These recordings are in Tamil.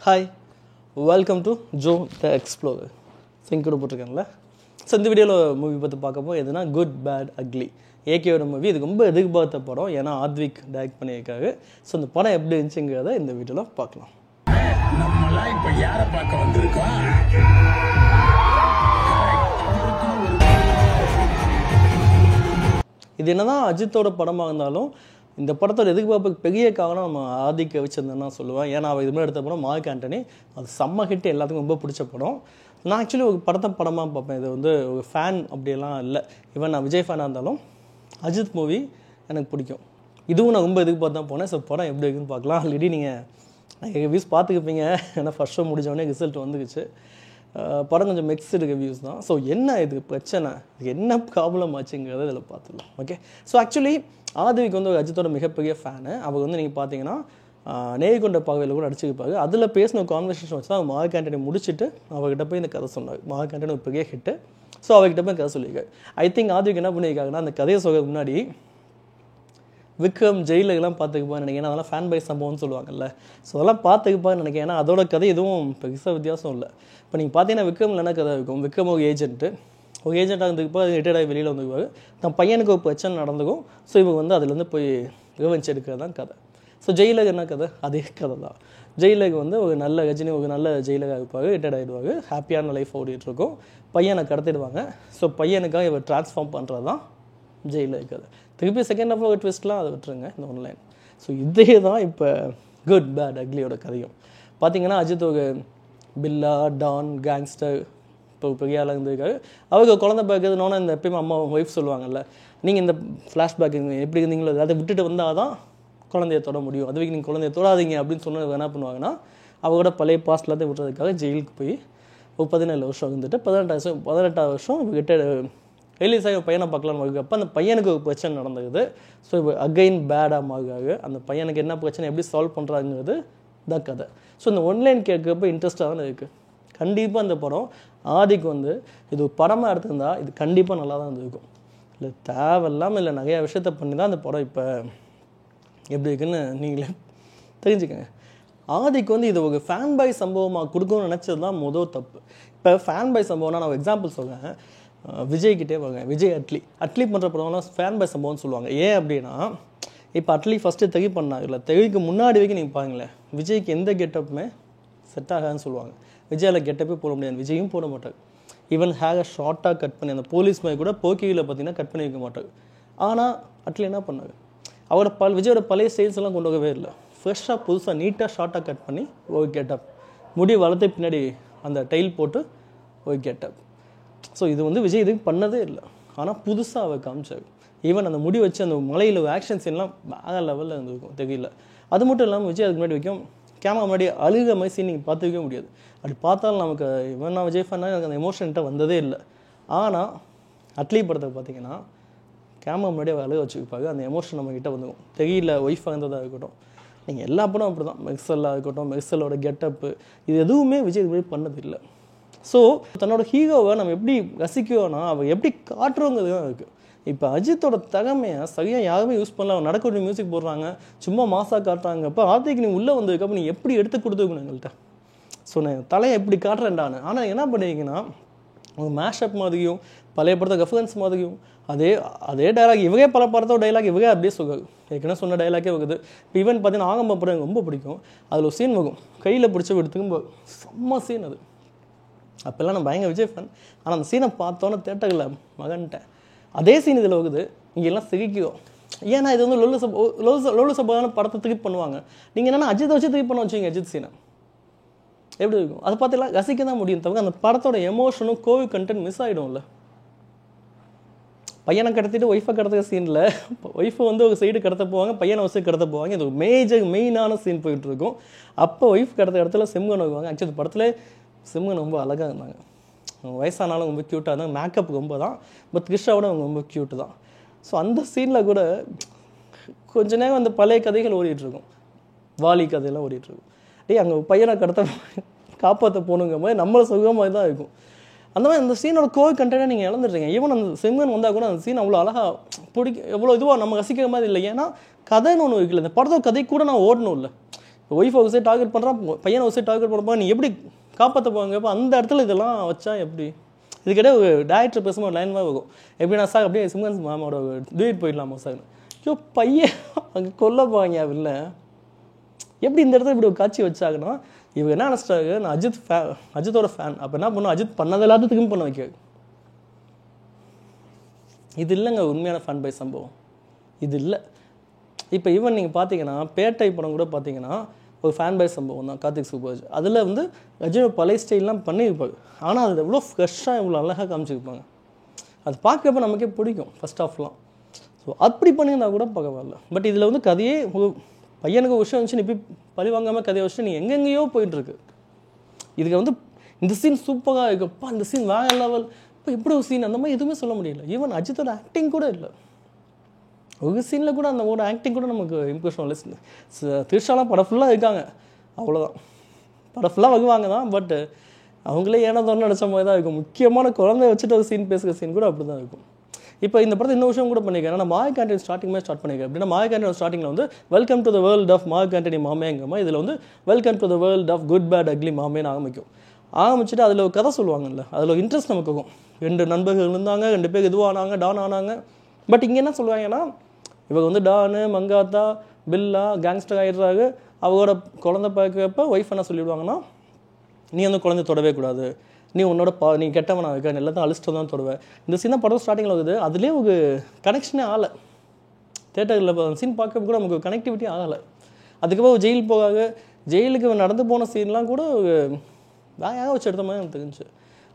Hi, welcome to Joe the explorer. சிங்கோட போட்டிருக்கேன்ல. ஸோ இந்த வீடியோவில் மூவி பார்த்து பார்க்கும்போது எதுனா குட் பேட் அக்லி ஏகேயோட மூவி. இது ரொம்ப எதிர்பார்த்த படம், ஏன்னா ஆத்விக் டைரக்ட் பண்ணியிருக்காரு. ஸோ இந்த படம் எப்படி இருந்துச்சுங்கிறத இந்த வீடியோவில் பார்க்கலாம். நம்மளாம் இப்ப யாரை பார்க்க வந்திருக்கோம்? இது என்னதான் அஜித்தோட படமாக இருந்தாலும் இந்த படத்தோட எதிர்பார்ப்புக்கு பெரிய காரணம் நம்ம ஆதிக்க வச்சிருந்தேன்னா சொல்லுவேன். ஏன்னா அவள் இதுமாதிரி எடுத்த படம் மார்க் ஆண்டனி, அது செம்ம ஹிட், எல்லாத்துக்கும் ரொம்ப பிடிச்ச படம். நான் ஆக்சுவலி ஒரு படமாக பார்ப்பேன். இது வந்து ஒரு ஃபேன் அப்படியெல்லாம் இல்லை. ஈவன் நான் விஜய் ஃபேனாக இருந்தாலும் அஜித் மூவி எனக்கு பிடிக்கும். இதுவும் நான் ரொம்ப எதிர்பார்த்து தான் போனேன். ஸோ படம் எப்படி இருக்குன்னு பார்க்கலாம். ஆல்ரெடி நீங்கள் ரிவ்யூஸ் பார்த்துக்குப்பீங்க. ஏன்னா ஃபர்ஸ்ட் ஷோ முடிஞ்சவொடனே ரிசல்ட் வந்துக்குச்சு. படம் கொஞ்சம் மிக்ஸ்டு ரிவ்யூஸ் தான். ஸோ என்ன இது பிரச்சனை, இது என்ன ப்ராப்ளம் ஆச்சுங்கிறத இதில் பார்த்துக்கலாம். ஓகே, ஸோ ஆக்சுவலி ஆதிவிக்கு வந்து ஒரு அஜித்தோட மிகப்பெரிய ஃபேனு. அவர் வந்து நீங்கள் பார்த்தீங்கன்னா நேர்கொண்ட பார்வையில் கூட நடிச்சிருப்பாரு. அதில் பேசின கான்வர்சேஷன் வச்சு தான் அவர் மார்க் ஆண்டனி முடிச்சுட்டு அவர்கிட்ட போய் இந்த கதை சொன்னார். மார்க் ஆண்டனி ஒரு பெரிய ஹிட்டு. ஸோ அவர்கிட்ட போய் கதை சொல்லியிருக்காரு. ஐ திங்க் ஆதிவிக்கு என்ன பண்ணியிருக்காங்கன்னா, அந்த கதையை சொல்கிறதுக்கு முன்னாடி விக்ரம் ஜெயிலெலாம் பார்த்துக்குப்பான்னு நினைக்கிறேன். அதெல்லாம் ஃபேன் பை சம்பவம்னு சொல்லுவாங்கல்ல. ஸோ அதெல்லாம் பார்த்துக்குப்பான்னு நினைக்கிறேன். ஏன்னா அதோட கதை எதுவும் பெருசாக வித்தியாசம் இல்லை. இப்போ நீங்கள் பார்த்தீங்கன்னா விக்ரமில் என்ன கதை இருக்கும், விக்ரம் ஒரு ஏஜென்ட்டாக இருந்துக்குப்போ அது ரிட்டையர்ட் ஆகி வெளியில் வந்துக்குவார். தன் பையனுக்கு ஒரு பிரச்சனை நடந்துக்கும். ஸோ இவங்க வந்து அதுலேருந்து போய் ரிவெஞ்ச் எடுக்கிறது தான் கதை. ஸோ ஜெயிலர் என்ன கதை, அதே கதை தான். ஜெயிலருக்கு வந்து ஒரு நல்ல ரஜினி ஒரு நல்ல ஜெயிலராக இருப்பார், ரிட்டையர்ட் ஆகிடுவார், ஹாப்பியான லைஃப் ஓடிட்டுருக்கும். பையனை கடத்திடுவாங்க. ஸோ பையனுக்காக இவர் ட்ரான்ஸ்ஃபார்ம் பண்ணுறது தான் ஜெயிலர் கதை. திருப்பி செகண்ட் ஹாஃப் ஒரு ட்விஸ்ட்லாம் அதை விட்டுருங்க இந்த ஒன்லைன். ஸோ இதே தான் இப்போ குட் பேட் அக்லியோட கதையும். பார்த்தீங்கன்னா அஜித் ஒரு பில்லா டான் கேங்ஸ்டர் இப்போ பெரிய ஆளாக இருந்திருக்காரு. அவருக்கு குழந்தை பார்க்குறதுனோன்னா இந்த எப்பயுமே அம்மா ஒய்ஃப் சொல்லுவாங்கல்ல, நீங்கள் இந்த ஃப்ளாஷ்பேக் எப்படி இருந்தீங்களோ அதை விட்டுட்டு வந்தால் தான் குழந்தைய தொட முடியும், அதுவே நீங்கள் குழந்தைய தொடாதீங்க அப்படின்னு சொன்னது என்ன பண்ணுவாங்கன்னா, அவரோட பழைய பாஸ்ட் எல்லாத்தையும் விட்டுறதுக்காக ஜெயிலுக்கு போய் ஒரு 17 வருஷம் இருந்துட்டு 18வது வருஷம் கிட்ட ரிலீஸ் ஆகி பையனை பார்க்கலான்னு வருகிறப்ப அந்த பையனுக்கு ஒரு பிரச்சனை நடந்துக்குது. ஸோ இப்போ அகைன் பேடாக மாறுகாரு. அந்த பையனுக்கு என்ன பிரச்சனை எப்படி சால்வ் பண்ணுறாங்கிறது தான் கதை. ஸோ இந்த ஒன்லைன் கேட்குறப்ப இன்ட்ரெஸ்ட்டாக தான் இருக்குது. கண்டிப்பாக இந்த படம் ஆதிக்கு வந்து இது ஒரு படமாக எடுத்திருந்தா இது கண்டிப்பாக நல்லா தான் இருந்திருக்கும். இல்லை தேவையில்லாமல் இல்லை நிறையா விஷயத்த பண்ணி தான் அந்த படம் இப்போ எப்படி இருக்குன்னு நீங்களே தெரிஞ்சுக்கங்க. ஆதிக்கு வந்து இது ஒரு ஃபேன் பாய் சம்பவமாக கொடுக்கணும்னு நினச்சது தான் முதல் தப்பு. இப்போ ஃபேன் பாய் சம்பவம்னா நான் எக்ஸாம்பிள் சொல்கிறேன். விஜய்கிட்டே வாங்க, விஜய் அட்லி பண்ணுற படம்லாம் ஃபேன் பாய் சம்பவம்னு சொல்லுவாங்க. ஏன் அப்படின்னா, இப்போ அட்லி ஃபஸ்ட்டு தெரி பண்ணாங்க இல்லை, தெரிக்கு முன்னாடி வரைக்கும் நீங்கள் பாருங்களேன், விஜய்க்கு எந்த கெட்டப்புமே செட் ஆகாதுன்னு சொல்லுவாங்க. விஜயாவில் கெட்டப்பே போட முடியாது, விஜயும் போட மாட்டார். ஈவன் ஹேரை ஷார்ட்டாக கட் பண்ணி அந்த போலீஸ் மாதிரி கூட போக்கியில் பார்த்தீங்கன்னா கட் பண்ணி வைக்க மாட்டார். ஆனால் அட்லி என்ன பண்ணார், அவரோட விஜயோட பழைய ஸ்டைல்ஸ் எல்லாம் கொண்டு வரவே இல்லை. ஃப்ரெஷ்ஷாக புதுசாக நீட்டாக ஷார்ட்டாக கட் பண்ணி ஒரு கெட்டப், முடி வளர்த்து பின்னாடி அந்த டைல் போட்டு ஒரு கெட்டப். ஸோ இது வந்து விஜய் இதுக்கு பண்ணதே இல்லை. ஆனால் புதுசாக அவர் காமிச்சார். ஈவன் அந்த முடி வச்சு அந்த மலையில் ஆக்ஷன் சீன்லாம் வேறு லெவலில் இருந்திருக்கும், தெரியல. அது மட்டும் இல்லாமல் விஜய் அதுக்கு முன்னாடி வைக்கும் கேமரா முன்னாடி அழுகிற மாதிரி சீன் நீங்கள் பார்த்துக்கவே முடியாது. அப்படி பார்த்தாலும் நமக்கு இவன் நான் விஜய் ஃபேன்னா எனக்கு அந்த எமோஷன்கிட்ட வந்ததே இல்லை. ஆனால் அட்லி படத்தை பார்த்தீங்கன்னா கேமரா முன்னாடி அவர் அழுக வச்சுருப்பாங்க, அந்த எமோஷன் நம்மக்கிட்ட வந்துடும். தெரியல ஒய்ஃபாக இருந்ததாக இருக்கட்டும், நீங்கள் எல்லா படம் அப்படி தான். மெர்சலாக இருக்கட்டும், மெர்சலோட கெட்டப்பு, இது எதுவுமே விஜய் இது மாதிரி பண்ணது இல்லை. ஸோ தன்னோட ஹீரோவை நம்ம எப்படி ரசிக்கிறோன்னா அவர் எப்படி காட்டுறோங்கிறது தான் இருக்குது. இப்போ அஜித்தோட திறமையை சரியாக யாருமே யூஸ் பண்ணல. அவர் நடக்கூடிய மியூசிக் போடுறாங்க, சும்மா மாசாக காட்டுறாங்க. அப்போ ஆர்த்திக்கு நீ உள்ளே வந்ததுக்கப்புறம் நீ எப்படி எடுத்து கொடுத்துருக்கணும் எங்கள்கிட்ட. ஸோ நான் தலையை எப்படி காட்டுறேன்டான்னு. ஆனால் என்ன பண்ணுவீங்கன்னா, ஒரு மேஷப் மாதிரியும் பழைய படத்தை ரெஃபரன்ஸ் மாதிரியும் அதே டைலாக் இவரே பல படத்தோட டைலாக் இவரே அப்படியே சொல்லுவார். ஏற்கனவே சொன்ன டைலாக்கே வருது. இப்போ ஈவன் பார்த்தீங்கன்னா ஆகம்ப படம் எனக்கு ரொம்ப பிடிக்கும். அதில் ஒரு சீன் வரும், கையில் பிடிச்ச எடுத்துக்கும் செம்ம சீன் அது. அப்போல்லாம் நான் பயங்கர விஜய் ஃபேன். ஆனால் அந்த சீனை பார்த்தோன்னே தேட்டரில் மகன்ட்டேன். அதே சீன் இதில் வருது, இங்கே எல்லாம் சிரிக்கிறோம். ஏன்னா இது வந்து லொல்லு சபான படத்தை திருப்பி பண்ணுவாங்க. நீங்கள் என்னென்னா அஜித்தை வச்சு திருப்பி பண்ண வச்சுங்க, அஜித் சீனை எப்படி இருக்கும் அதை பார்த்தெல்லாம் ரசிக்க தான் முடியும். தவிர அந்த படத்தோட எமோஷனும் கோவிட் கண்டென்ட் மிஸ் ஆகிடும்ல. பையனை கடத்திட்டு ஒய்ஃபை கடத்துற சீனில் ஒய்ஃபை வந்து ஒரு சைடு கடத்த போவாங்க, பையனை வச்சு கடத்த போவாங்க. இது ஒரு மெயினான சீன் போயிட்டு இருக்கும். அப்போ ஒய்ஃப் கடத்த இடத்துல சிம்கன் வருவாங்க. ஆக்சுவலி படத்தில் சிம்கன் ரொம்ப அழகாக இருந்தாங்க, வயசானாலும் ரொம்ப க்யூட்டாக இருந்தாங்க. மேக்கப் ரொம்ப தான், பட் த்ரிஷாவோட அவங்க ரொம்ப க்யூட்டு தான். ஸோ அந்த சீனில் கூட கொஞ்ச நேரம் அந்த பழைய கதைகள் ஓடிட்டுருக்கும், வாலி கதையெல்லாம் ஓடிட்டுருக்கும். அங்கே பையனை கடத்த காப்பாற்ற போகணுங்கிற மாதிரி நம்மளை சொல்கிற மாதிரி தான் இருக்கும். அந்த மாதிரி அந்த சீனோட கோர் கண்டென்ட்டை நீங்கள் இழந்துடுறீங்க. ஈவன் அந்த சிம்கன் வந்தால் கூட அந்த சீன் அவ்வளோ அழகாக எவ்வளோ இதுவாக நம்ம ரசிக்கிற மாதிரி இல்லை. ஏன்னா கதைன்னு ஒன்று இருக்குல்ல, இந்த படத்தோட கதை கூட நான் ஓடணும் இல்லை. ஒய்ஃப் ஒரு சைட் டார்கெட் பண்ணுறான், பையனை ஒரு சைட் டார்கெட் பண்ணுறப்ப நீ எப்படி காப்பாற்ற போவாங்க? அப்போ அந்த இடத்துல இதெல்லாம் வச்சா எப்படி? இதுக்கிட்டே ஒரு டேரக்டர் பேசும்போது ஒரு லைன் மாதிரி இருக்கும், எப்படின்னா சார் அப்படியே சிம்கன்ஸ் மாமோட டூயிட் போயிடலாமா சார்? ஐயோ பையன் அங்கே கொல்ல போவாங்க இல்லை. எப்படி இந்த இடத்துல இப்படி ஒரு காட்சி வச்சாங்கன்னா, இவங்க என்ன நினச்சிட்டாங்க, நான் அஜித்தோட ஃபேன். அப்போ என்ன பண்ணும், அஜித் பண்ணது எல்லாத்துக்கும் பண்ண வைக்க. இது இல்லைங்க உண்மையான ஃபேன் பை சம்பவம், இது இல்லை. இப்போ ஈவன் நீங்கள் பார்த்தீங்கன்னா பேட்டை படம் கூட பார்த்தீங்கன்னா ஒரு ஃபேன் பை சம்பவம் தான், கார்த்திக் சுப்புராஜ். அதில் வந்து ரஜினி பழைய ஸ்டைல்லாம் பண்ணியிருப்பாங்க, ஆனால் அது எவ்வளோ ஃப்ரெஷ்ஷாக இவ்வளோ அழகாக காமிச்சிருப்பாங்க. அது பார்க்குறப்ப நமக்கே பிடிக்கும் ஃபர்ஸ்ட் ஆஃப்லாம். ஸோ அப்படி பண்ணியிருந்தா கூட பரவாயில்ல. பட் இதில் வந்து கதையே ஒரு பையனுக்கு ஒரு விஷயம் வச்சு நீ போய் பழி வாங்காமல் கதையை வச்சு நீ எங்கெங்கேயோ போயிட்டுருக்கு. இதுக்கு வந்து இந்த சீன் சூப்பராக இருக்குப்பா, இந்த சீன் வேற லெவல், இப்போ இப்படி ஒரு சீன் அந்த மாதிரி எதுவுமே சொல்ல முடியல. ஈவன் அஜித்தோட ஆக்டிங் கூட இல்லை, ஒரு சீனில் கூட அந்த ஒரு ஆக்டிங் கூட நமக்கு இம்ப்ரெஷன் இல்லை. திருஷாலாம் படம் ஃபுல்லாக இருக்காங்க, அவ்வளோதான். படம் ஃபுல்லாக வருவாங்க தான், பட் அவங்களே ஏனதோன்னு நினச்ச மாதிரி தான் இருக்கும். முக்கியமான குழந்தைய வச்சுட்டு ஒரு சீன் பேசுகிற சீன் கூட அப்படி தான் இருக்கும். இப்போ இந்த படத்தை இன்னொரு விஷயம் கூட பண்ணியிருக்கேன், நான் மார்க் ஆண்டனி ஸ்டார்டிங்மே ஸ்டார்ட் பண்ணியிருக்கேன். அப்படின்னா மார்க் ஆண்டனி ஸ்டார்டிங்கில் வந்து welcome to the world of Mark Antony மாமேங்கம்மா, இதில் வந்து welcome to the world of good bad ugly மாமேன்னு ஆரம்பிச்சுட்டு அதில் ஒரு கதை சொல்லுவாங்கல்ல, அதில் ஒரு இன்ட்ரெஸ்ட் நமக்கு இருக்கும். 2 நண்பர்கள் இருந்தாங்க, 2 பேர் இதுவானாங்க, டான் ஆனாங்க. பட் இங்கே என்ன சொல்லுவாங்கன்னா, இவங்க வந்து டானு மங்காத்தா பில்லா கேங்ஸ்டர் ஆகிடுறாங்க. அவரோட குழந்தை பார்க்குறப்ப ஒய்ஃப் என்ன சொல்லிவிடுவாங்கன்னா, நீ வந்து குழந்தை தொடவே கூடாது, நீ உன்னோட நீ கெட்டவனாக இருக்க, எல்லாத்தையும் அழிச்சிட்டு தான் தொடுவேன். இந்த சின்ன படம் ஸ்டார்டிங்கில் இருக்குது, அதுலேயே ஒரு கனெக்ஷனே ஆகலை. தேட்டரில் சீன் பார்க்க கூட நமக்கு கனெக்டிவிட்டி ஆகலை. அதுக்கப்புறம் ஜெயில் போகாது, ஜெயிலுக்கு நடந்து போன சீன்லாம் கூட வேலையாக வச்சு எடுத்த மாதிரி எனக்கு தெரிஞ்சு.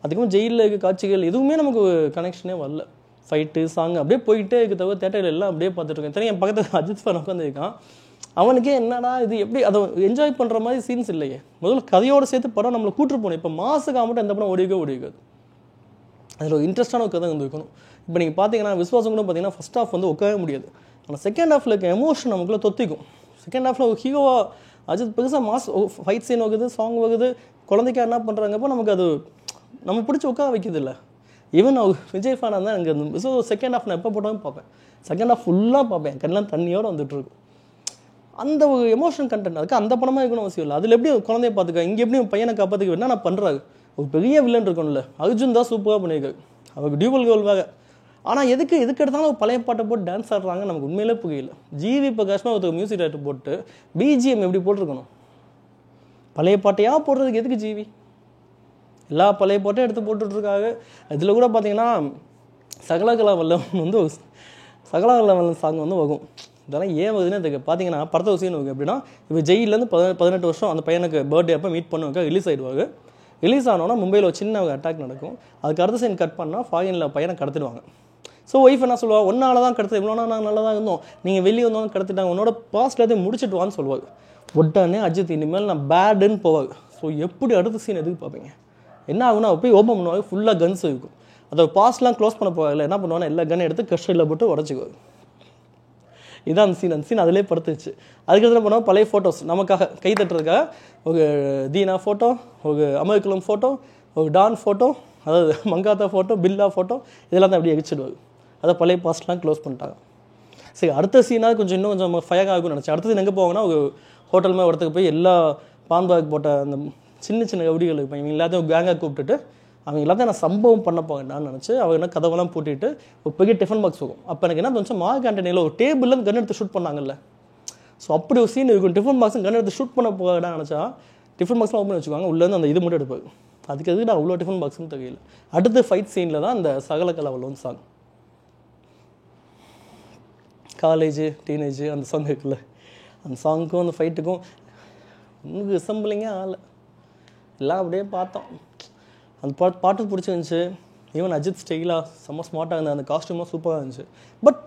அதுக்கப்புறம் ஜெயிலில் இருக்க காட்சிகள் எதுவுமே நமக்கு கனெக்ஷனே வரல. ஃபைட்டு சாங் அப்படியே போயிட்டே இருக்க தவிர தேட்டரில் எல்லாம் அப்படியே பார்த்துட்ருக்கேன். தெரியும் என் பக்கத்தில் அஜித் ஃபேன் உட்காந்துருக்கான், அவனுக்கே என்னடா இது எப்படி அதை என்ஜாய் பண்ணுற மாதிரி சீன்ஸ் இல்லையே. முதல்ல கதையோடு சேர்த்து படம் நம்மளை கூட்டு போகணும். இப்போ மாசுக்காக மட்டும் எந்த படம் ஓடிக்காது. அதில் ஒரு இன்ட்ரெஸ்டான ஒரு கதை வந்து இருக்கணும். இப்போ நீங்கள் பார்த்தீங்கன்னா விஸ்வாசம் கூட பார்த்தீங்கன்னா ஃபஸ்ட் ஹாஃப் வந்து உட்காரவே முடியாது, ஆனால் செகண்ட் ஹாஃபில் இருக்க எமோஷன் நமக்குள்ள தொத்திக்கும். செகண்ட் ஹாஃபில் ஒரு ஹீரோவாக அஜித் பெருசாக மாஸ் ஃபைட் சீன் வகுது, சாங் வகுது, குழந்தைக்கா என்ன பண்ணுறாங்கப்போ நமக்கு அது நம்ம பிடிச்சி உட்கார வைக்கிறது இல்லை. ஈவன் விஜய் ஃபேனாக இருந்தால் எனக்கு அந்த செகண்ட் ஹாஃப் நான் எப்போ போட்டாலும் பார்ப்பேன், செகண்ட் ஹாஃப் ஃபுல்லாக பார்ப்பேன், கண்ணெலாம் தண்ணியோடு வந்துட்டுருக்கும். அந்த ஒரு எமோஷன் கண்டென்ட் அதுக்கு அந்த படமாக இருக்கணும் அவசியம் இல்லை. அதில் எப்படி குழந்தைய பார்த்துக்க, இங்கே எப்படி பையனை காப்பாற்றுக்க என்ன நான் பண்ணுறாரு, ஒரு பெரிய வில்லன் இருக்கணும்ல. அர்ஜுன் தான் சூப்பராக பண்ணியிருக்காரு, அவருக்கு டியூபல் கோல் வேக. ஆனால் எதுக்கு எடுத்தாலும் பழைய பாட்டை போட்டு டான்ஸ் ஆடுறாங்க நமக்கு உண்மையிலே புரியல. ஜிவி பிரகாஷ்மா ஒருத்தர் மியூசிக் டைரக்டர் போட்டு பிஜிஎம் எப்படி போட்டிருக்கணும், பழைய பாட்டையாக போடுறதுக்கு எதுக்கு ஜிவி எல்லா பழைய பாட்டையும் எடுத்து போட்டுட்ருக்காங்க. இதில் கூட பார்த்தீங்கன்னா சகலகலா வல்லம் வந்து சகலகலா வல்லம் சாங் வந்து வரும். இதெல்லாம் ஏன் வருதுன்னு அதுக்கு பார்த்தீங்கன்னா படத்தை சீன் இருக்குது. எப்படின்னா இப்போ ஜெயிலேருந்து 18 வருஷம் அந்த பையனுக்கு பர்த்டே அப்போ மீட் பண்ணுவாங்க, ரிலீஸ் ஆகிடுவாங்க. ரிலீஸ் ஆனோன்னா மும்பையில் ஒரு சின்ன அட்டாக் நடக்கும். அதுக்கு அடுத்த சீன் கட் பண்ணால் ஃபாரினில் பையனை கடத்திடுவாங்க. ஸோ ஒய்ஃப் என்ன சொல்லுவாள், ஒன்னால தான் கடத்து, இவ்வளோ நாங்கள் நல்லா தான் இருந்தோம், நீங்கள் வெளியே வந்தோம் கடத்திட்டாங்க, உன்னோட பாஸ்ட் எல்லாத்தையும் முடிச்சுட்டு வான்னு சொல்லுவாங்க. உடனே அஜித் இனிமேல் நான் பேடுன்னு போவாங்க. ஸோ எப்படி அடுத்த சீன் எதுக்கு பார்ப்பீங்க, என்ன ஆகுனா போய் ஓப்பன் பண்ணுவாங்க, ஃபுல்லாக கன்ஸ் இருக்கும். அதை பாஸ்ட்லாம் க்ளோஸ் பண்ண போவாங்கல்ல, என்ன பண்ணுவாங்க, எல்லா கன்னை எடுத்து கஷ்டில் போட்டு உடச்சிக்குவாங்க. இதான் அந்த சீன் அதிலே படுத்துச்சு. அதுக்கடுத்து என்ன பண்ணுவோம், பழைய ஃபோட்டோஸ் நமக்காக கை தட்டுறதுக்காக ஒரு தீனா ஃபோட்டோ, ஒரு அமெரிக்கலம் ஃபோட்டோ, ஒரு டான் ஃபோட்டோ, அதாவது மங்காத்தா ஃபோட்டோ, பில்லா ஃபோட்டோ, இதெல்லாம் தான் அப்படியே அடிச்சிடுவாங்க. அதை பழைய பாஸ்ட்லாம் க்ளோஸ் பண்ணிட்டாங்க. சரி, அடுத்த சீனாக இன்னும் கொஞ்சம் ஃபயர் ஆகும்னு நினச்சேன். அடுத்த சீன் எங்கே போவாங்கன்னா ஒரு ஹோட்டல் மாதிரி இடத்துக்கு போய் எல்லா பான்பாக் போட்ட அந்த சின்ன சின்ன கவுடிகள் இருப்பாங்க, இவங்க எல்லாத்தையும் கேங்காக கூப்பிட்டுட்டு அவங்க எல்லாத்தையும் நான் சம்பவம் பண்ண போவேன்டான்னு நினச்சி அவங்க என்ன கதவெல்லாம் பூட்டிட்டு ஒரு பெரிய டிஃபன் பாக்ஸ் இருக்கும். அப்போ எனக்கு என்ன தோணுச்சு, மார்க் ஆண்டனியில் ஒரு டேபிளில் கன் எடுத்து ஷூட் பண்ணாங்கல்ல, ஸோ அப்படி ஒரு சீன் இருக்கும். டிஃபன் பாக்ஸும் கன் எடுத்து ஷூட் பண்ண போகடான்னு நினச்சா டிஃபன் பாக்ஸ்லாம் ஓப்பன் வச்சுக்குவாங்க, உள்ளேருந்து அந்த இது மட்டும் எடுப்பாங்க. அதுக்கு எதுக்கு நான் அவ்வளோ டிஃபன் பாக்ஸ்னு தெரியல. அடுத்த ஃபைட் சீனில் தான் அந்த சகலகலாவல்லம் சாங், காலேஜ் டீனேஜ் அந்த சாங் இருக்குல்ல, அந்த சாங்குக்கும் அந்த ஃபைட்டுக்கும் இன்னும் ரிசம்பிளிங்கே ஆகலை. எல்லாம் அப்படியே பார்த்தோம். அந்த பாட்டு பிடிச்சிருந்துச்சு. ஈவன் அஜித் ஸ்டைலாக செம்ம ஸ்மார்ட்டாக இருந்தது, அந்த காஸ்ட்யூமாக சூப்பராக இருந்துச்சு. பட்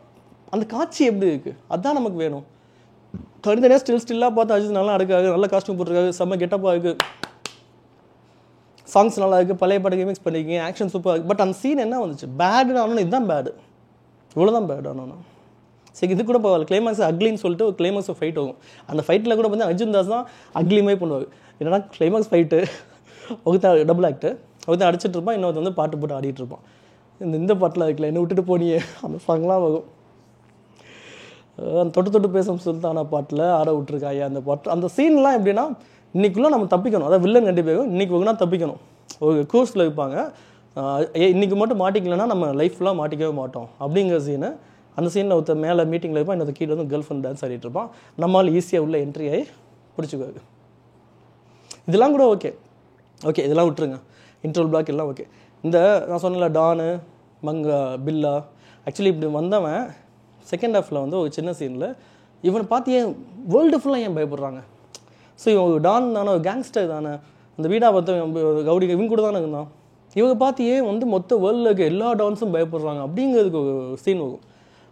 அந்த காட்சி எப்படி இருக்குது, அதுதான் நமக்கு வேணும். தனித்தனியாக ஸ்டில்லாக பார்த்து அஜித் நல்லா எடுக்காது, நல்ல காஸ்ட்யூம் போட்டிருக்காரு, செம்ம கெட்டப்பாக இருக்குது, சாங்ஸ் நல்லா இருக்குது, பழைய பாட்டுக்கு மிக்ஸ் பண்ணிக்கிங்க, ஆக்ஷன் சூப்பராக இருக்குது. பட் அந்த சீன் என்ன வந்துச்சு, பேடுன்னு ஆனோன்னு இதுதான் பேடு, இவ்வளோதான் பேடு ஆனோன்னா. சரி, இது கூட பரவாயில்ல. கிளைமேக்ஸ் அக்லின்னு சொல்லிட்டு ஒரு கிளைமேக்ஸ் ஃபைட் ஆகும். அந்த ஃபைட்டில் கூட வந்து அர்ஜுன் தாஸ் தான் அக்லிமே பண்ணுவாங்க. என்னன்னா கிளைமேக்ஸ் ஃபைட்டு ஒருத்தர் டபுள் ஆக்டு, ஒருத்தர் அடிச்சிட்டு இருப்பான், இன்னொருத்த வந்து பாட்டு போட்டு ஆடிட்டு இருப்பான். இந்த பாட்டில் இருக்குல்ல, என்ன விட்டுட்டு போனியே, அந்த சாங்லாம் வரும். தொட்டு தொட்டு பேசும் சுல்தானா பாட்டில் ஆட விட்டுருக்காயா அந்த பாட்டு. அந்த சீன்லாம் எப்படின்னா இன்றைக்குள்ளே நம்ம தப்பிக்கணும். அதாவது வில்லன் கண்டிப்பாக இன்றைக்கி ஒழுங்கா தப்பிக்கணும். ஒரு கோர்ஸில் வைப்பாங்க, இன்றைக்கி மட்டும் மாட்டிக்கலன்னா நம்ம லைஃப்லாம் மாட்டிக்கவே மாட்டோம் அப்படிங்கிற சீனு. அந்த சீனில் ஒருத்தர் மேலே மீட்டிங்கில் இருப்பான், இன்னொரு கீழே வந்து கேர்ள் ஃப்ரெண்ட் டான்ஸ் ஆடிட்டு இருப்பான். நம்மளால் ஈஸியாக உள்ள என்ட்ரி ஆகி பிடிச்சிக்குவாரு. இதெல்லாம் கூட ஓகே இதெல்லாம் விட்டுருங்க. இன்டர்வல் பிளாக் எல்லாம் ஓகே. இந்த நான் சொன்னல டானு மங்கா பில்லா ஆக்சுவலி இப்படி வந்தவன் செகண்ட் ஹாஃபில் வந்து ஒரு சின்ன சீனில் இவனை பார்த்து ஏன் வேர்ல்டு ஃபுல்லாக ஏன் பயப்படுறாங்க? ஸோ இவன் டான் தானே, ஒரு கேங்ஸ்டர் தானே, அந்த வீடா பார்த்து கவுடி இவங்க கூட தானே இருந்தான், இவங்க பார்த்து ஏன் வந்து மொத்த வேர்ல்டில் இருக்க எல்லா டான்ஸும் பயப்படுறாங்க அப்படிங்கிறதுக்கு ஒரு சீன் வரும்.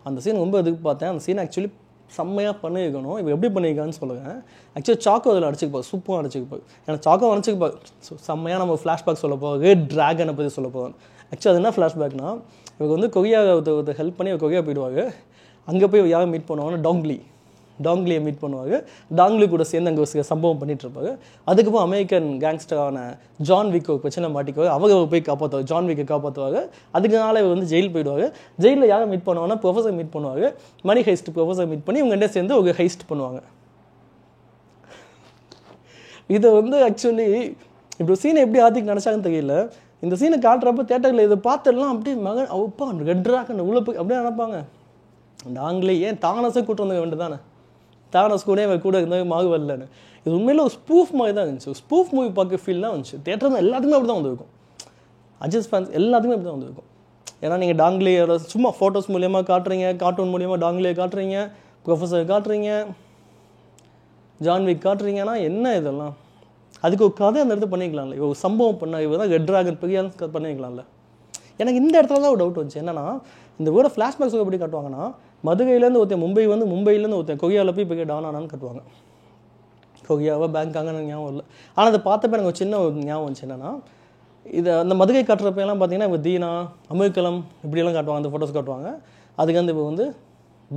அந்த சீன் ரொம்ப எதுக்கு பார்த்தேன், அந்த சீன் ஆக்சுவலி செம்மையாக பண்ணியிருக்கணும். இப்போ எப்படி பண்ணியிருக்கான்னு சொல்லுவேன். ஆக்சுவலி சாக்கோ அதில் அடிச்சுக்குப்பாரு, சூப்பராக அடிச்சுக்குப்பாரு. ஏன்னா சாக்கோ அடிச்சுக்குப்பாரு. ஸோ செம்மையாக நம்ம ஃப்ளாஷ்பேக் சொல்ல போகிறோம், ரெட் ட்ராகனை பற்றி சொல்ல போகிறோம். ஆக்சுவலி அது என்ன ஃப்ளாஷ்பேக்னா, இவங்க வந்து கொரியாவை ஹெல்ப் பண்ணி கொரியா போயிடுவாங்க. அங்கே போய் யாரை மீட் பண்ணுவாங்கன்னா டாங்லியை மீட் பண்ணுவாங்க. டாங்லி கூட சேர்ந்து அங்கே ஒரு சம்பவம் பண்ணிட்டு இருப்பாங்க. அதுக்கப்புறம் அமெரிக்கன் கேங்ஸ்டரான ஜான் விக் ஒரு பிரச்சனை மாட்டிக்குவாங்க. அவங்க போய் காப்பாற்றுவாங்க, ஜான் விக்கை காப்பாற்றுவாங்க. அதுக்குனால வந்து ஜெயில் போயிடுவாங்க. ஜெயிலில் யாரை மீட் பண்ணுவாங்கன்னா ப்ரொஃபஸர் மீட் பண்ணுவாங்க. மணி ஹைஸ்ட் ப்ரொஃபஸர் மீட் பண்ணி இவங்க என்ன சேர்ந்து ஒரு ஹைஸ்ட் பண்ணுவாங்க. இதை வந்து ஆக்சுவலி இப்படி சீனை எப்படி ஆதிக்கு நினச்சாங்கன்னு தெரியல. இந்த சீனை காட்டுறப்ப தேட்டரில் இதை பார்த்துடலாம் அப்படியே மகன் அப்பா ரெட் ட்ராகன் உள்ள போய் அப்படியே நினைப்பாங்க. நாங்களே ஏன் தானஸை கூட்டு வந்த வேண்டியது தானே, தானஸ் கூட இருந்தால் மாகு வரலன்னு. இது உண்மையில் ஒரு ஸ்பூஃப் மாதிரி தான் இருந்துச்சு. ஸ்பூஃப் மூவி பார்க்க ஃபீல் தான் வந்துச்சு. தேட்டர் தான் எல்லாத்துக்குமே அப்படி தான் வந்துருக்கும். அஜித் ஃபேன்ஸ் எல்லாத்துக்குமே அப்படி தான் வந்துருக்கும். ஏன்னா நீங்கள் டாங்லியோட சும்மா ஃபோட்டோஸ் மூலியமாக காட்டுறீங்க, கார்ட்டூன் மூலியமாக டாங்லியை காட்டுறீங்க, ப்ரொஃபஸர் காட்டுறீங்க, ஜான்விக் காட்டுறீங்கன்னா என்ன இதெல்லாம்? அதுக்கு ஒரு கதை அந்த இடத்துல பண்ணிக்கலாம்ல. ஒரு சம்பவம் பண்ண இவ தான் ரெட் ட்ராகன் பெரிய பண்ணிக்கலாம்ல. எனக்கு இந்த இடத்துல தான் ஒரு டவுட் வந்துச்சு. என்னன்னா இந்த ஊரை ஃப்ளாஷ்பேக்ஸ் எப்படி காட்டுவாங்கன்னா, மதுரையிலேருந்து ஒருத்தன் மும்பையிலேருந்து ஒருத்தன் கொரியாவில் போய் பெரிய டானானான்னு கட்டுவாங்க. கொரியாவோ பேங்காங்கன்னு ஞாபகம் இல்லை. ஆனால் அதை பார்த்தப்ப எனக்கு ஒரு சின்ன ஞாபகம் வந்துச்சு. என்னன்னா இதை அந்த மதுரை காட்டுறப்பெல்லாம் பார்த்தீங்கன்னா இப்போ தீனா அமெரிக்கலம் இப்படியெல்லாம் காட்டுவாங்க, அந்த ஃபோட்டோஸ் காட்டுவாங்க. அதுக்கு வந்து இப்போ வந்து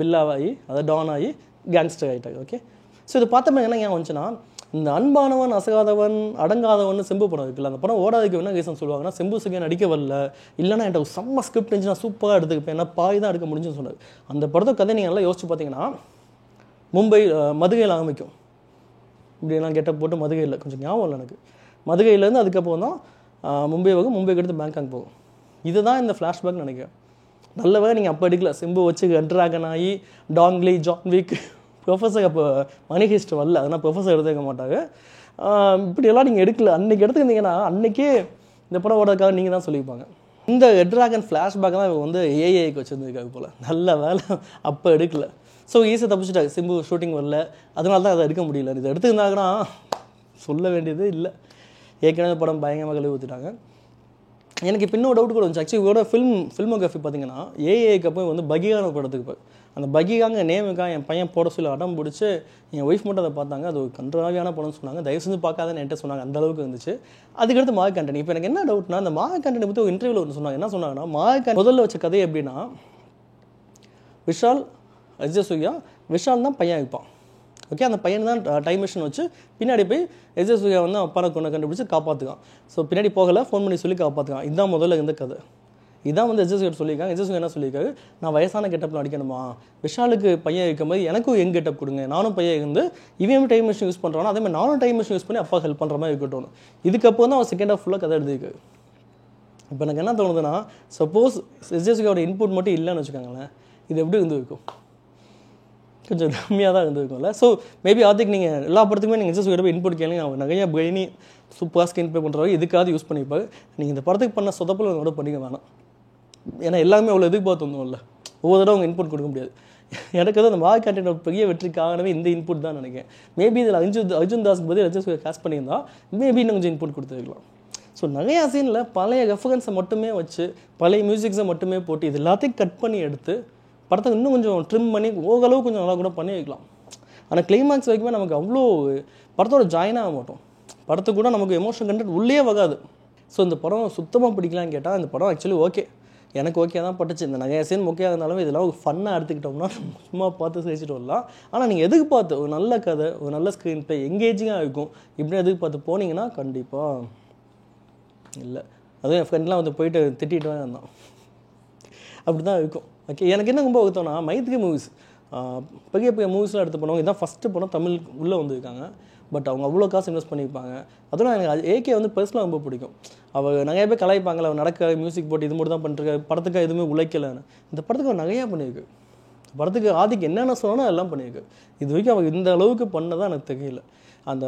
பில்லாவாகி அதாவது டான் ஆகி கேங்ஸ்டர் ஆகிட்டாங்க. ஓகே, ஸோ இதை பார்த்தப்ப என்ன ஞாபகம் வந்துச்சுன்னா, இந்த அன்பானவன் அசகாதவன் அடங்காதவன் செம்பு படம் இருக்குல்ல, அந்த படம் ஓடாதுக்கு என்ன ரீசன் சொல்லுவாங்கன்னா, செம்பு சுகன் நடிக்க வரல, இல்லைன்னா என்கிட்ட ஒரு செம்ம ஸ்கிரிப்ட் இருந்துச்சு, நான் சூப்பராக எடுத்துக்கப்பேன், ஏன்னா பாய் தான் எடுக்க முடிஞ்சுன்னு சொன்னார். அந்த படத்தை கதை நீங்கள் நல்லா யோசிச்சு பார்த்தீங்கன்னா, மதுரையில் ஆரம்பிக்கும். இப்படியெல்லாம் கெட்ட போட்டு மதுரையில் கொஞ்சம் ஞாபகம் இல்லை எனக்கு. மதுரையிலேருந்து அதுக்கப்புறம் தான் மும்பைக்கு எடுத்து பேங்காக் போகும். இதுதான் இந்த ஃப்ளாஷ்பேக் நினைக்கிறேன். நல்லவே நீங்கள் அப்போ எடுக்கல, செம்பு வச்சு ரெட் ட்ராகன் ஆகி டாங்லி ஜான்விக் ப்ரொஃபஸர் அப்போ மணி ஹிஸ்ட் வரல, அதனால் ப்ரொஃபஸர் எடுத்துக்க மாட்டாங்க. இப்படியெல்லாம் நீங்கள் எடுக்கல. அன்றைக்கி எடுத்துக்கிட்டீங்கன்னா அன்றைக்கே இந்த படம் ஓடுறதுக்காக நீங்கள் தான் சொல்லியிருப்பாங்க. இந்த ரெட் ட்ராகன் ஃப்ளாஷ்பேக் தான் இவங்க வந்து ஏஐக்கு வச்சுருந்துருக்காங்க போல். நல்ல வேலை அப்போ எடுக்கல. ஸோ ஈஸியாக தப்பிச்சுட்டாங்க. சிம்பு ஷூட்டிங் வரல, அதனால தான் அதை எடுக்க முடியல. இதை எடுத்துருந்தாங்கன்னா சொல்ல வேண்டியது இல்லை. ஏற்கனவே படம் பயங்கரமாக கழுவி ஊற்றிட்டாங்க. எனக்கு இப்போ இன்னொரு டவுட் கூட வந்துச்சு. ஆக்சுவலி இவரோட ஃபில்மோகிராஃபி பார்த்தீங்கன்னா ஏஐக்கு அப்போ வந்து பகிகான படத்துக்கு போய் அந்த பகிகாங்க நேமுக்காக என் பையன் போட சொல்லி அடம் பிடிச்சி என் ஒய்ஃப் மட்டும் அதை பார்த்தாங்க. அது ஒரு கன்றாவியான படம்னு சொன்னாங்க. தயவு செஞ்சு பார்க்காதன்னு என்கிட்ட சொன்னாங்க. அந்த அளவுக்கு இருந்துச்சு. அதுக்கடுத்து மார்க் ஆண்டனி. இப்போ எனக்கு என்ன டவுட்னா, அந்த மார்க் ஆண்டனி பற்றி ஒரு இன்டர்வியூவில் ஒன்று சொன்னாங்க. என்ன சொன்னாங்கன்னா, மார்க் முதல்ல வச்ச கதை எப்படின்னா, விஷால் எஸ்ஜே விஷால் தான் பையன் இருப்பான். ஓகே, அந்த பையன் தான் டைம் மிஷின் வச்சு பின்னாடி போய் எஸ்ஜே வந்து அப்பாவை கொண்டு கண்டுபிடிச்சி காப்பாற்றுக்கான். ஸோ பின்னாடி போகலை, ஃபோன் பண்ணி சொல்லி காப்பாற்றுக்கான். இதுதான் முதல்ல இருந்த கதை. இதான் வந்து எஸ்ஜே சொல்லியிருக்காங்க. எஸ்ஜே என்ன சொல்லியிருக்காரு, நான் வயசான கெட்டப்பில் அடிக்கணுமா, விஷாலுக்கு பையன் இருக்கும் போது எனக்கும் யங் கெட்டப் கொடுங்க, நானும் பையன் இருந்து இவன் டைம் மிஷின் யூஸ் பண்ணுறானோ அதே மாதிரி நானும் டைம் மிஷின் யூஸ் பண்ணி அப்பா ஹெல்ப் பண்ணுற மாதிரி இருக்கட்டும். இதுக்கப்புறம் தான் அவன் செகண்ட் ஹாஃப் ஃபுல்லாக கதை எழுதியிருக்காரு. இப்போ எனக்கு என்ன தோணுதுன்னா, சப்போஸ் எஸ்ஜேவோட இன்புட் மட்டும் இல்லைன்னு வச்சுக்கோங்களேன், இது எப்படி இருந்திருக்கும்? கொஞ்சம் கம்மியாக தான் இருந்திருக்கும்ல. ஸோ மேபி ஆதிக்கு நீங்கள் எல்லா படத்துக்குமே நீங்கள் எஸ்ஜே போய் இன்புட் கேளுங்க. அவங்க நிறைய பிரெயினி சூப்பராக ஸ்கிரீன் ப்ளே பண்ணுறவங்க இதுக்காவது யூஸ் பண்ணிப்பாரு. நீங்கள் இந்த படத்துக்கு பண்ண சொதப்பில் உங்களோட பண்ணிக்க வேணாம். ஏன்னா எல்லாமே அவ்வளோ எதிர்பார்த்து வந்துடும்ல, ஒவ்வொரு தடவை அவங்க இன்புட் கொடுக்க முடியாது. எனக்கு வந்து அந்த மார்க் கண்டென்ட் ஒரு பெரிய வெற்றிக்காகவே இந்த இன்புட் தான் நினைக்கிறேன். மேபி இதில் அர்ஜுன் தாஸ்க்கு பதில் எஸ்ஜே காஸ்ட் பண்ணியிருந்தா மேபி இன்னும் கொஞ்சம் இன்புட் கொடுத்துருக்கலாம். ஸோ நிறையா சீனில் பழைய ரெஃபரன்ஸை மட்டுமே வச்சு பழைய மியூசிக்ஸை மட்டுமே போட்டு இது எல்லாத்தையும் கட் பண்ணி எடுத்து படத்துக்கு இன்னும் கொஞ்சம் ட்ரிம் பண்ணி ஓரளவு கொஞ்சம் நல்லா கூட பண்ணி வைக்கலாம். ஆனால் கிளைமேக்ஸ் வரைக்குமே நமக்கு அவ்வளோ படத்தோட ஜாயின் ஆக மாட்டோம். படத்துக்கு கூட நமக்கு எமோஷன் கண்டென்ட் உள்ளே வராது. ஸோ இந்த படம் சுத்தமாக பிடிக்கலான்னு கேட்டால் இந்த படம் ஆக்சுவலி ஓகே, எனக்கு ஓகே தான் பட்டுச்சு. இந்த நிறைய சீன் ஓகே இருந்தாலும் இதெல்லாம் ஒரு ஃபன்னாக எடுத்துக்கிட்டோம்னா சும்மா பார்த்து சிரிச்சிட்டு வரலாம். ஆனால் நீங்கள் எதுக்கு பார்த்து ஒரு நல்ல கதை, ஒரு நல்ல ஸ்க்ரீன் ப்ளே, எங்கேஜிங்காக இருக்கும், இப்படி எதுக்கு பார்த்து போனீங்கன்னா கண்டிப்பாக இல்லை. அதுவும் என் ஃப்ரெண்ட்லாம் வந்து போயிட்டு திட்டிகிட்டு தான் இருந்தான். அப்படி தான் இருக்கும். ஓகே, எனக்கு என்ன ரொம்ப ஒருத்தோன்னா மைத்ரி மூவிஸ் பெரிய பெரிய மூவிஸ்லாம் எடுத்து பண்ணுவாங்க. இதான் ஃபஸ்ட்டு படம் தமிழ் உள்ளே வந்திருக்காங்க. பட் அவங்க அவ்வளோ காசு இன்வெஸ்ட் பண்ணியிருப்பாங்க. அதெல்லாம் எனக்கு ஏகே வந்து பர்சனலாக ரொம்ப பிடிக்கும். அவர் நிறைய பேர் கலாய்ப்பாங்களே, அவர் நடக்க மியூசிக் போட்டு இது மட்டும் தான் பண்ணிருக்காரு, படத்துக்கு எதுவுமே உழைக்கலைன்னு. இந்த படத்துக்கு அவர் நிறையா பண்ணியிருக்கு. படத்துக்கு ஆதிக்கு என்னென்ன சொன்னாலும் எல்லாம் பண்ணியிருக்கு. இது வரைக்கும் அவர் இந்த அளவுக்கு பண்ணதான் எனக்கு தெரியல. அந்த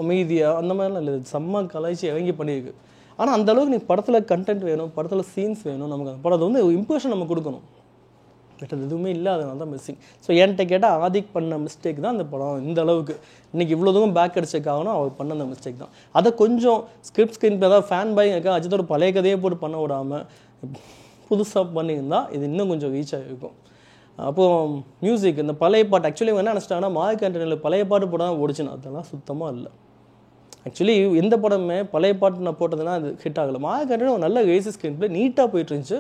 அமைதியாக அந்த மாதிரிலாம் இல்லை, செம்ம கலாய்ச்சி இறங்கி பண்ணியிருக்கு. ஆனால் அந்த அளவுக்கு நீ படத்தில் கண்டென்ட் வேணும், படத்தில் சீன்ஸ் வேணும், நமக்கு அந்த படத்தை வந்து இம்ப்ரெஷன் நம்ம கொடுக்கணும். பட் அது எதுவுமே இல்லை, அதனால தான் மிஸ்ஸிங். ஸோ என்கிட்ட கேட்டால் ஆதிக் பண்ண மிஸ்டேக் தான் அந்த படம் இந்த அளவுக்கு இன்றைக்கி இவ்வளோ தூரம் பேக் அடிச்சக்காகணும். அவர் பண்ண அந்த மிஸ்டேக் தான். அதை கொஞ்சம் ஸ்கிரீன் ஏதாவது ஃபேன் பாய் இருக்கா, அஜித்தோட பழைய கதையை போட்டு பண்ண விடாமல் புதுசாக பண்ணியிருந்தால் இது இன்னும் கொஞ்சம் ரீச் ஆகிருக்கும். அப்போது மியூசிக் இந்த பழைய பாட்டு ஆக்சுவலி என்ன நினச்சிட்டாங்கன்னா மார்க் ஆண்டனியில் பழைய பாட்டு போட தான் ஓடிச்சுன்னு. அதெல்லாம் சுத்தமாக இல்லை. ஆக்சுவலி எந்த படமே பழைய பாட்டு நான் போட்டதுன்னா அது ஹிட் ஆகலை. மார்க் ஆண்டனி ஒரு நல்ல ரேசி ஸ்க்ரீன் பிளே நீட்டாக போயிட்டு இருந்துச்சு,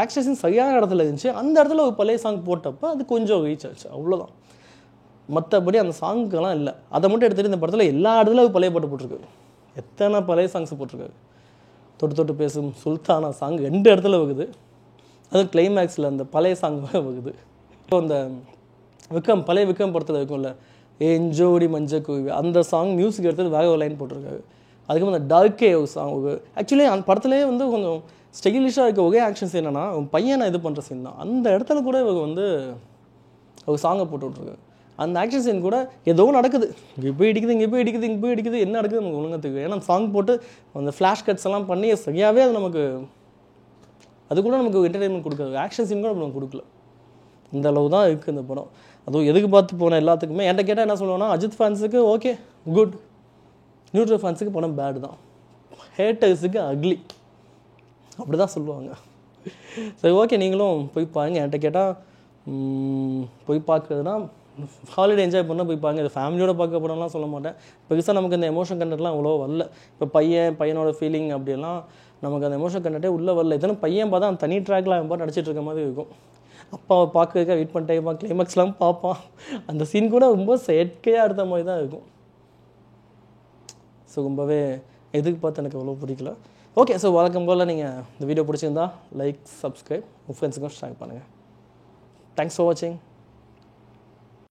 ஆக்ஷன் சரியான இடத்துல இருந்துச்சு. அந்த இடத்துல ஒரு பழைய சாங் போட்டப்போ அது கொஞ்சம் ரீச் ஆச்சு, அவ்வளோதான். மற்றபடி அந்த சாங்குக்கெல்லாம் இல்லை. அதை மட்டும் எடுத்துகிட்டு இந்த படத்தில் எல்லா இடத்துலையும் பழைய பாட்டு போட்டிருக்காரு. எத்தனை பழைய சாங்ஸ் போட்டிருக்காரு. தொட்டு தொட்டு பேசும் சுல்தானா சாங் 2 இடத்துல வருது. அதுவும் கிளைமேக்ஸில் அந்த பழைய சாங் வருது. இப்போ அந்த பழைய விக்ரம் படத்தில் இருக்கும்ல, ஏன் ஜோடி மஞ்ச குருவி, அந்த சாங் மியூசிக் எடுத்துகிட்டு வேற ஒரு லைன் போட்டிருக்காரு. அதுக்கப்புறம் அந்த டார்க்கே ஒரு சாங். ஆக்சுவலி அந்த படத்துலேயே வந்து கொஞ்சம் ஸ்டைலிஷாக இருக்க ஒரே ஆக்ஷன்ஸ் என்னென்னா பையனை இது பண்ணுற சீன் தான். அந்த இடத்துல கூட இவங்க வந்து ஒரு சாங்கை போட்டு விட்ருக்காரு. அந்த ஆக்ஷன் சீன் கூட ஏதோ நடக்குது, இங்கே போய் இடிக்குது, இங்கே போய் இடிக்குது, இங்கே போய் இடிக்குது, என்ன நடக்குது நமக்கு ஒழுங்காக தெரியும். ஏன்னா சாங் போட்டு அந்த ஃப்ளாஷ் கட்ஸ் எல்லாம் பண்ணி சரியாகவே அது நமக்கு அது கூட நமக்கு என்டர்டெயின்மெண்ட் கொடுக்காது. ஆக்ஷன் சீன் கூட நமக்கு கொடுக்கல. இந்த அளவு தான் இருக்குது இந்த படம். அதுவும் எதுக்கு பார்த்து போன எல்லாத்துக்குமே என்கிட்ட கேட்டால் என்ன சொல்லுவேன்னா, அஜித் ஃபேன்ஸுக்கு ஓகே குட், நியூட்ரல் ஃபேன்ஸுக்கு படம் பேடு தான், ஹேட்டர்ஸுக்கு அக்லி, அப்படி தான் சொல்லுவாங்க. சரி ஓகே, நீங்களும் போய் பாருங்கள். என்கிட்ட கேட்டால் போய் பார்க்குறதுனா ஹாலிடே என்ஜாய் பண்ணால் போய் பாருங்கள். இது ஃபேமிலியோட பார்க்க படம்லாம் சொல்ல மாட்டேன். பெருசாக நமக்கு இந்த எமோஷன் கண்டென்ட்லாம் அவ்வளோ வரல. இப்போ பையனோட ஃபீலிங் அப்படியெல்லாம் நமக்கு அந்த எமோஷன் கண்டென்ட்டே உள்ளே வரல. இதெல்லாம் பையன் பார்த்தா அந்த தனி ட்ராக்ல அவன் பாட்டு நடிச்சிட்டு இருக்க மாதிரி இருக்கும். அப்பாவை பார்க்கறதுக்காக வெயிட் பண்ணிட்டே இருப்பான், கிளைமேக்ஸ்லாம் பார்ப்பான். அந்த சீன் கூட ரொம்ப செயற்கையாக எடுத்த மாதிரி தான் இருக்கும். ஸோ ரொம்பவே எதுக்கு பார்த்து எனக்கு அவ்வளோ பிடிக்கல. ஓகே, ஸோ வழக்கம் போல் நீங்கள் இந்த வீடியோ பிடிச்சிருந்தா லைக், சப்ஸ்கிரைப், உங்கள் ஃப்ரெண்ட்ஸுக்கும் ஷேர் பண்ணுங்கள். தேங்க்ஸ் ஃபார் வாட்சிங்.